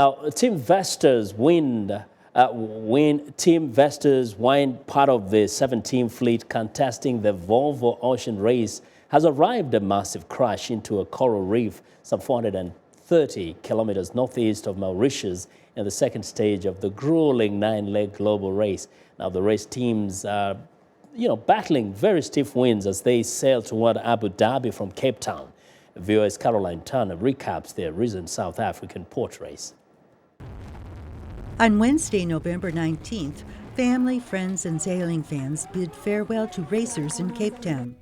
Now, Team Vestas Wind, part of the 7-team fleet contesting the Volvo Ocean Race, has arrived at a massive crash into a coral reef some 430 kilometers northeast of Mauritius in the second stage of the grueling 9-leg global race. Now, the race teams are, battling very stiff winds as they sail toward Abu Dhabi from Cape Town. VOA's Carolyn recaps their recent South African port race. On Wednesday, November 19th, family, friends, and sailing fans bid farewell to racers in Cape Town.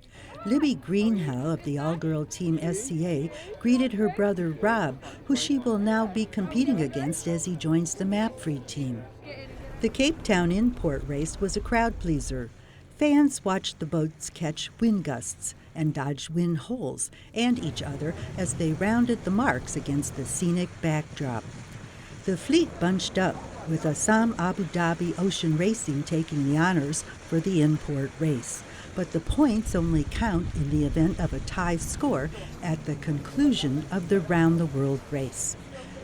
Libby Greenhow of the all-girl team SCA greeted her brother Rob, who she will now be competing against as he joins the map-free team. The Cape Town in-port race was a crowd pleaser. Fans watched the boats catch wind gusts and dodge wind holes and each other as they rounded the marks against the scenic backdrop. The fleet bunched up, with Assam Abu Dhabi Ocean Racing taking the honors for the in-port race. But the points only count in the event of a tie score at the conclusion of the round-the-world race.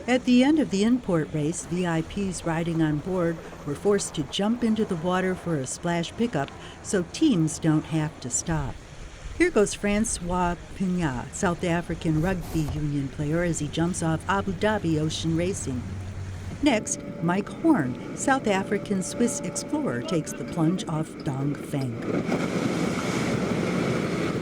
At the end of the in-port race, VIPs riding on board were forced to jump into the water for a splash pickup so teams don't have to stop. Here goes Francois Pignat, South African rugby union player, as he jumps off Abu Dhabi Ocean Racing. Next, Mike Horn, South African Swiss explorer, takes the plunge off Dong Feng.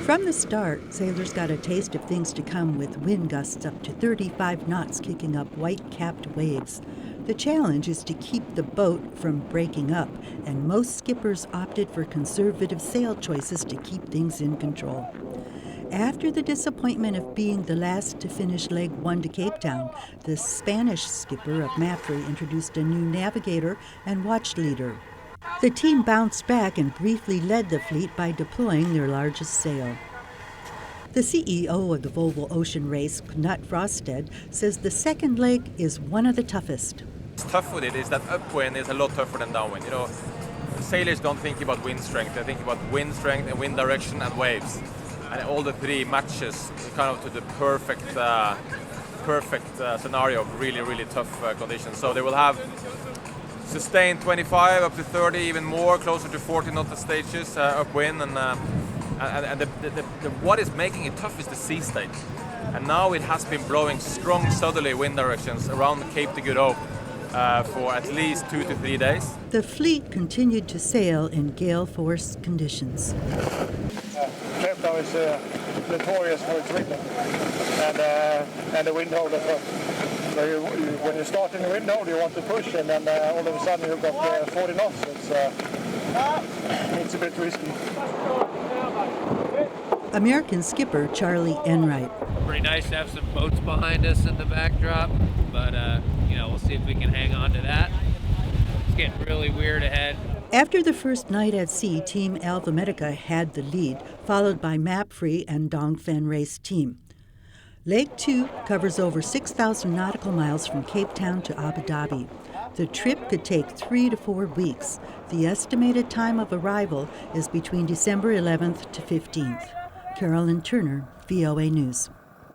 From the start, sailors got a taste of things to come with wind gusts up to 35 knots kicking up white-capped waves. The challenge is to keep the boat from breaking up, and most skippers opted for conservative sail choices to keep things in control. After the disappointment of being the last to finish leg 1 to Cape Town, the Spanish skipper of Mapfre introduced a new navigator and watch leader. The team bounced back and briefly led the fleet by deploying their largest sail. The CEO of the Volvo Ocean Race, Knut Frosted, says the second leg is one of the toughest. What's tough with it is that upwind is a lot tougher than downwind. Sailors don't think about wind strength, they think about wind strength and wind direction and waves. And all the three matches kind of to the perfect scenario of really, really tough conditions. So they will have sustained 25 up to 30, even more, closer to 40 knot stages upwind. And what is making it tough is the sea state. And now it has been blowing strong southerly wind directions around the Cape de Good Hope for at least 2 to 3 days. The fleet continued to sail in gale force conditions. Cape Town is notorious for its wind and the wind hold. So when you start in the wind hold, you want to push, and then all of a sudden you've got 40 knots. It's a bit risky. American skipper Charlie Enright. Pretty nice to have some boats behind us in the backdrop, but we'll see if we can hang on to that. It's getting really weird ahead. After the first night at sea, Team Alpha Medica had the lead, followed by Mapfre and Dongfen Race Team. Leg 2 covers over 6,000 nautical miles from Cape Town to Abu Dhabi. The trip could take 3 to 4 weeks. The estimated time of arrival is between December 11th to 15th. Carolyn Turner, VOA News.